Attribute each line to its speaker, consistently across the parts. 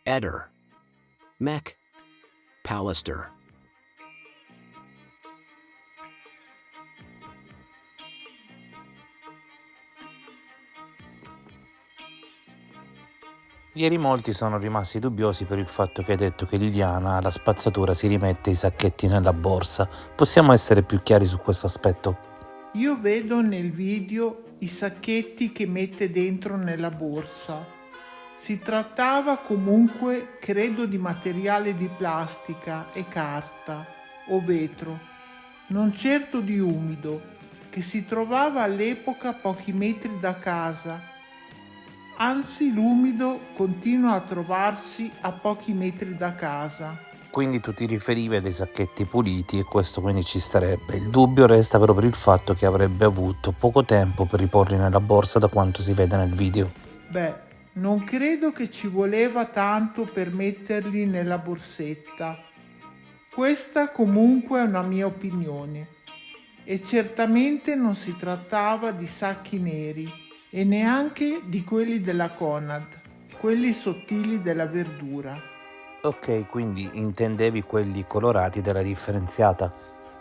Speaker 1: Eder, Mech, Pallister.
Speaker 2: Ieri molti sono rimasti dubbiosi per il fatto che hai detto che Liliana alla spazzatura si rimette i sacchetti nella borsa. Possiamo essere più chiari su questo aspetto?
Speaker 3: Io vedo nel video i sacchetti che mette dentro nella borsa. Si trattava comunque, credo, di materiale di plastica e carta o vetro, non certo di umido, che si trovava all'epoca a pochi metri da casa. Anzi, l'umido continua a trovarsi a pochi metri da casa.
Speaker 2: Quindi tu ti riferivi a dei sacchetti puliti e questo quindi ci starebbe. Il dubbio resta però per il fatto che avrebbe avuto poco tempo per riporli nella borsa da quanto si vede nel video.
Speaker 3: Beh, non credo che ci voleva tanto per metterli nella borsetta. Questa comunque è una mia opinione. E certamente non si trattava di sacchi neri e neanche di quelli della Conad, quelli sottili della verdura.
Speaker 2: Ok, quindi intendevi quelli colorati della differenziata.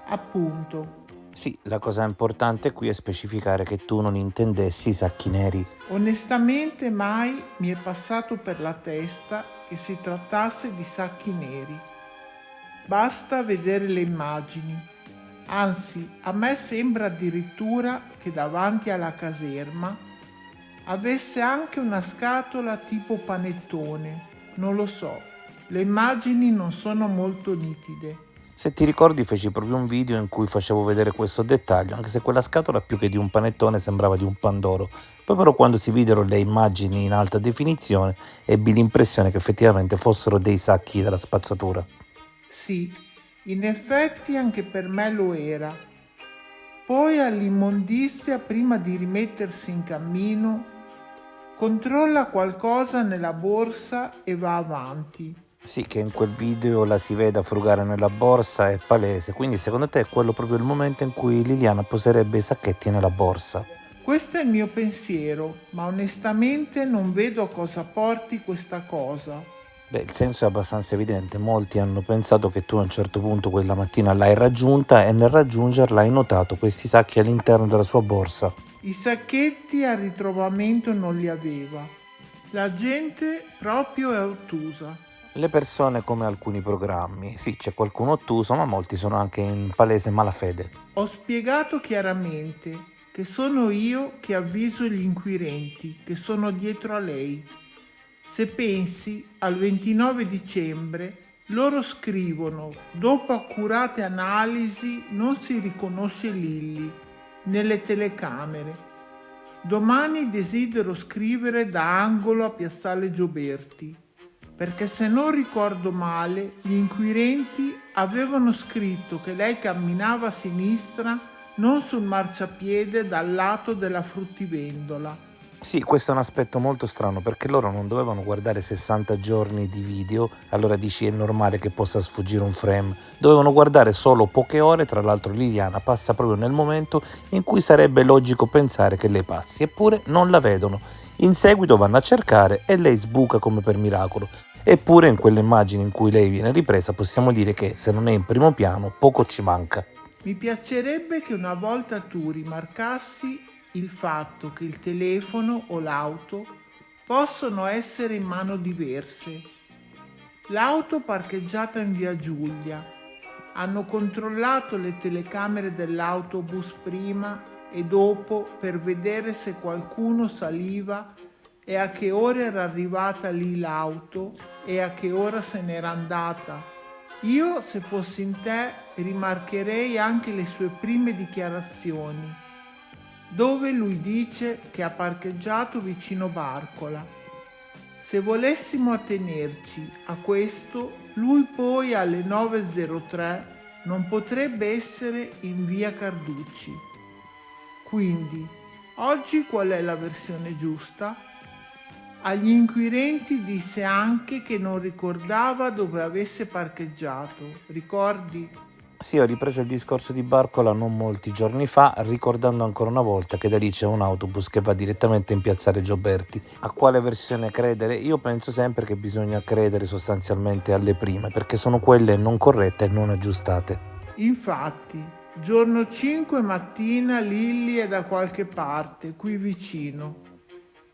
Speaker 3: Appunto.
Speaker 2: Sì, la cosa importante qui è specificare che tu non intendessi i sacchi neri.
Speaker 3: Onestamente mai mi è passato per la testa che si trattasse di sacchi neri. Basta vedere le immagini. Anzi, a me sembra addirittura che davanti alla caserma avesse anche una scatola tipo panettone. Non lo so, le immagini non sono molto nitide.
Speaker 2: Se ti ricordi feci proprio un video in cui facevo vedere questo dettaglio, anche se quella scatola più che di un panettone sembrava di un pandoro. Poi però quando si videro le immagini in alta definizione ebbi l'impressione che effettivamente fossero dei sacchi della spazzatura.
Speaker 3: Sì, in effetti anche per me lo era. Poi all'immondizia, prima di rimettersi in cammino, controlla qualcosa nella borsa e va avanti.
Speaker 2: Sì, che in quel video la si veda frugare nella borsa è palese, quindi secondo te è quello proprio il momento in cui Liliana poserebbe i sacchetti nella borsa?
Speaker 3: Questo è il mio pensiero, ma onestamente non vedo a cosa porti questa cosa.
Speaker 2: Beh, il senso è abbastanza evidente, molti hanno pensato che tu a un certo punto quella mattina l'hai raggiunta e nel raggiungerla hai notato questi sacchi all'interno della sua borsa.
Speaker 3: I sacchetti al ritrovamento non li aveva. La gente proprio è ottusa.
Speaker 2: Le persone come alcuni programmi, sì c'è qualcuno ottuso ma molti sono anche in palese malafede.
Speaker 3: Ho spiegato chiaramente che sono io che avviso gli inquirenti che sono dietro a lei. Se pensi, al 29 dicembre loro scrivono: dopo accurate analisi non si riconosce Lilly nelle telecamere. Domani desidero scrivere da Angolo a Piazzale Gioberti, perché se non ricordo male gli inquirenti avevano scritto che lei camminava a sinistra non sul marciapiede dal lato della fruttivendola.
Speaker 2: Sì, questo è un aspetto molto strano perché loro non dovevano guardare 60 giorni di video, allora dici è normale che possa sfuggire un frame, dovevano guardare solo poche ore, tra l'altro Liliana passa proprio nel momento in cui sarebbe logico pensare che lei passi, eppure non la vedono. In seguito vanno a cercare e lei sbuca come per miracolo. Eppure in quelle immagini in cui lei viene ripresa possiamo dire che se non è in primo piano poco ci manca.
Speaker 3: Mi piacerebbe che una volta tu rimarcassi il fatto che il telefono o l'auto possono essere in mano diverse. L'auto parcheggiata in via Giulia. Hanno controllato le telecamere dell'autobus prima e dopo per vedere se qualcuno saliva e a che ora era arrivata lì l'auto e a che ora se n'era andata. Io, se fossi in te, rimarcherei anche le sue prime dichiarazioni, dove lui dice che ha parcheggiato vicino Barcola. Se volessimo attenerci a questo, lui poi alle 9.03 non potrebbe essere in via Carducci. Quindi, oggi qual è la versione giusta? Agli inquirenti disse anche che non ricordava dove avesse parcheggiato, ricordi?
Speaker 2: Sì, ho ripreso il discorso di Barcola non molti giorni fa, ricordando ancora una volta che da lì c'è un autobus che va direttamente in piazzale Gioberti. A quale versione credere? Io penso sempre che bisogna credere sostanzialmente alle prime, perché sono quelle non corrette e non aggiustate.
Speaker 3: Infatti, giorno 5 mattina Lilli è da qualche parte, qui vicino.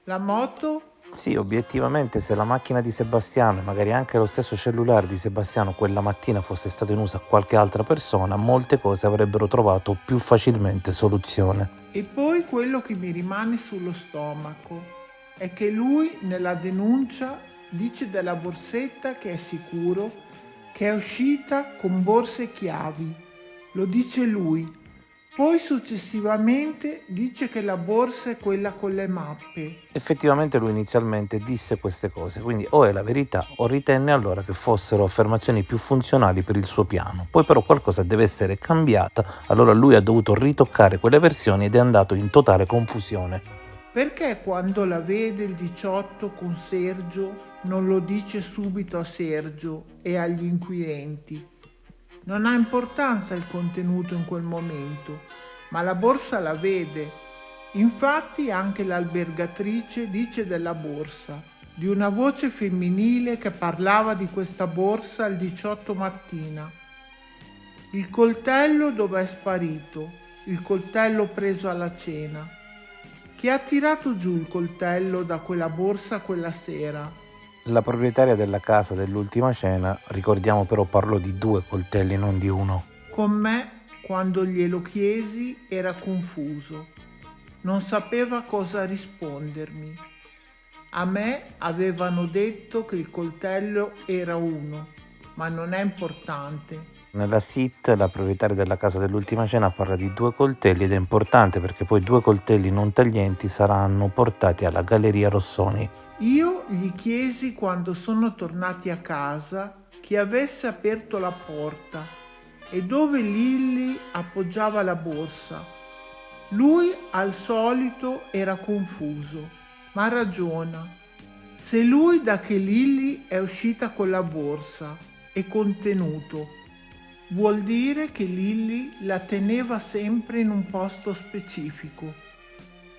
Speaker 3: La moto?
Speaker 2: Sì, obiettivamente se la macchina di Sebastiano e magari anche lo stesso cellulare di Sebastiano quella mattina fosse stato in uso a qualche altra persona, molte cose avrebbero trovato più facilmente soluzione.
Speaker 3: E poi quello che mi rimane sullo stomaco è che lui nella denuncia dice della borsetta che è sicuro che è uscita con borse e chiavi. Lo dice lui. Poi successivamente dice che la borsa è quella con le mappe.
Speaker 2: Effettivamente lui inizialmente disse queste cose, quindi o è la verità o ritenne allora che fossero affermazioni più funzionali per il suo piano. Poi però qualcosa deve essere cambiata, allora lui ha dovuto ritoccare quelle versioni ed è andato in totale confusione.
Speaker 3: Perché quando la vede il 18 con Sergio non lo dice subito a Sergio e agli inquirenti? Non ha importanza il contenuto in quel momento, ma la borsa la vede. Infatti anche l'albergatrice dice della borsa, di una voce femminile che parlava di questa borsa il 18 mattina. Il coltello dove è sparito? Il coltello preso alla cena. Chi ha tirato giù il coltello da quella borsa quella sera?
Speaker 2: La proprietaria della casa dell'ultima cena, ricordiamo però parlò di 2 coltelli, non di uno.
Speaker 3: Con me, quando glielo chiesi, era confuso. Non sapeva cosa rispondermi. A me avevano detto che il coltello era uno, ma non è importante.
Speaker 2: Nella SIT la proprietaria della casa dell'ultima cena parla di 2 coltelli ed è importante perché poi 2 coltelli non taglienti saranno portati alla Galleria Rossoni.
Speaker 3: Io gli chiesi quando sono tornati a casa chi avesse aperto la porta e dove Lilli appoggiava la borsa. Lui al solito era confuso, ma ragiona. Se lui da che Lilli è uscita con la borsa e contenuto, vuol dire che Lilli la teneva sempre in un posto specifico.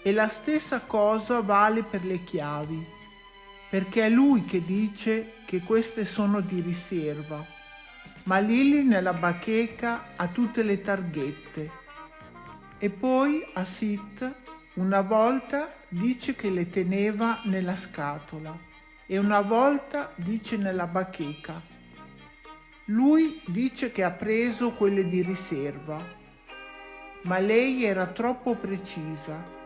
Speaker 3: E la stessa cosa vale per le chiavi, perché è lui che dice che queste sono di riserva, ma Lilli nella bacheca ha tutte le targhette. E poi a Sit una volta dice che le teneva nella scatola e una volta dice nella bacheca. Lui dice che ha preso quelle di riserva, ma lei era troppo precisa.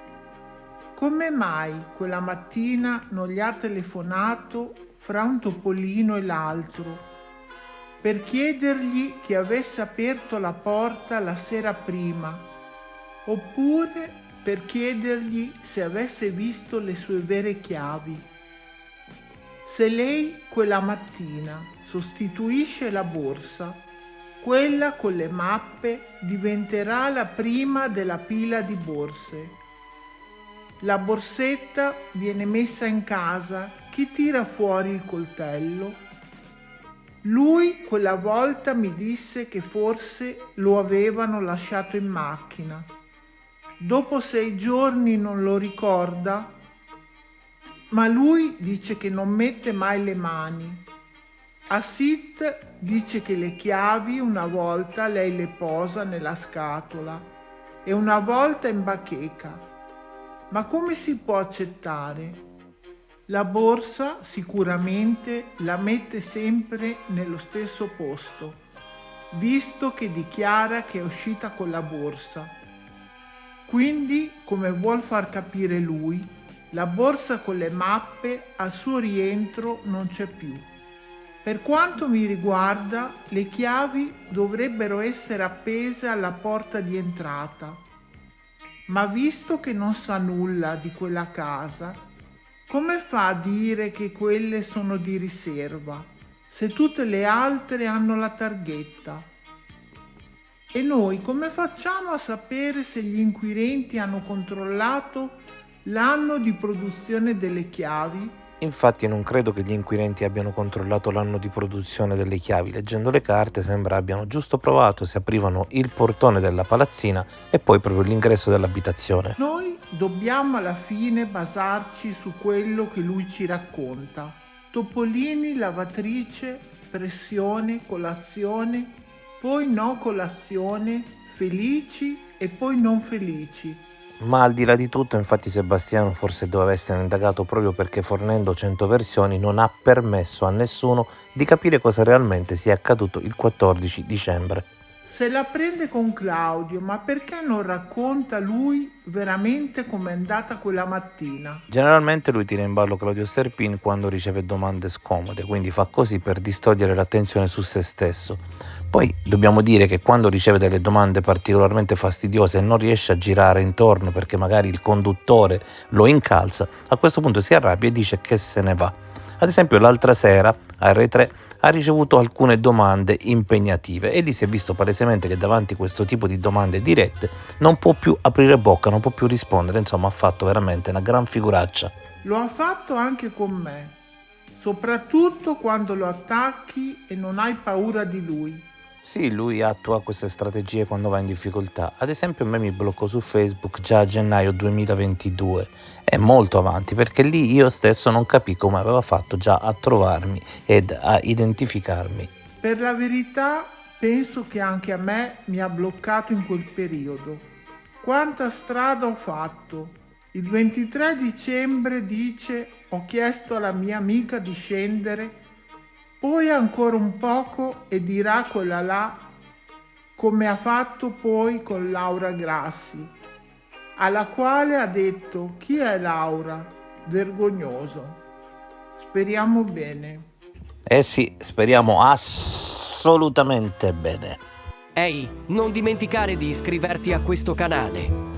Speaker 3: Come mai quella mattina non gli ha telefonato fra un topolino e l'altro per chiedergli che avesse aperto la porta la sera prima, oppure per chiedergli se avesse visto le sue vere chiavi? Se lei quella mattina sostituisce la borsa, quella con le mappe diventerà la prima della pila di borse. La borsetta viene messa in casa, chi tira fuori il coltello? Lui quella volta mi disse che forse lo avevano lasciato in macchina. Dopo 6 giorni non lo ricorda? Ma lui dice che non mette mai le mani. A Sit dice che le chiavi una volta lei le posa nella scatola e una volta in bacheca. Ma come si può accettare? La borsa sicuramente la mette sempre nello stesso posto, visto che dichiara che è uscita con la borsa. Quindi, come vuol far capire lui, la borsa con le mappe al suo rientro non c'è più. Per quanto mi riguarda, le chiavi dovrebbero essere appese alla porta di entrata. Ma visto che non sa nulla di quella casa, come fa a dire che quelle sono di riserva, se tutte le altre hanno la targhetta? E noi come facciamo a sapere se gli inquirenti hanno controllato l'anno di produzione delle chiavi?
Speaker 2: Infatti non credo che gli inquirenti abbiano controllato l'anno di produzione delle chiavi. Leggendo le carte sembra abbiano giusto provato se aprivano il portone della palazzina e poi proprio l'ingresso dell'abitazione.
Speaker 3: Noi dobbiamo alla fine basarci su quello che lui ci racconta. Topolini, lavatrice, pressione, colazione, poi no colazione, felici e poi non felici.
Speaker 2: Ma al di là di tutto, infatti Sebastiano forse doveva essere indagato proprio perché fornendo 100 versioni non ha permesso a nessuno di capire cosa realmente sia accaduto il 14 dicembre.
Speaker 3: Se la prende con Claudio, ma perché non racconta lui veramente com'è andata quella mattina?
Speaker 2: Generalmente lui tira in ballo Claudio Sterpin quando riceve domande scomode, quindi fa così per distogliere l'attenzione su se stesso. Poi dobbiamo dire che quando riceve delle domande particolarmente fastidiose e non riesce a girare intorno perché magari il conduttore lo incalza, a questo punto si arrabbia e dice che se ne va. Ad esempio l'altra sera a R3 ha ricevuto alcune domande impegnative e lì si è visto palesemente che davanti a questo tipo di domande dirette non può più aprire bocca, non può più rispondere, insomma ha fatto veramente una gran figuraccia.
Speaker 3: Lo ha fatto anche con me, soprattutto quando lo attacchi e non hai paura di lui.
Speaker 2: Sì, lui attua queste strategie quando va in difficoltà. Ad esempio a me mi bloccò su Facebook già a gennaio 2022. È molto avanti perché lì io stesso non capii come aveva fatto già a trovarmi ed a identificarmi.
Speaker 3: Per la verità, penso che anche a me mi ha bloccato in quel periodo. Quanta strada ho fatto! Il 23 dicembre dice: ho chiesto alla mia amica di scendere, poi ancora un poco e dirà quella là, come ha fatto poi con Laura Grassi, alla quale ha detto: chi è Laura? Vergognoso. Speriamo bene.
Speaker 2: Eh sì, speriamo assolutamente bene.
Speaker 4: Ehi, non dimenticare di iscriverti a questo canale.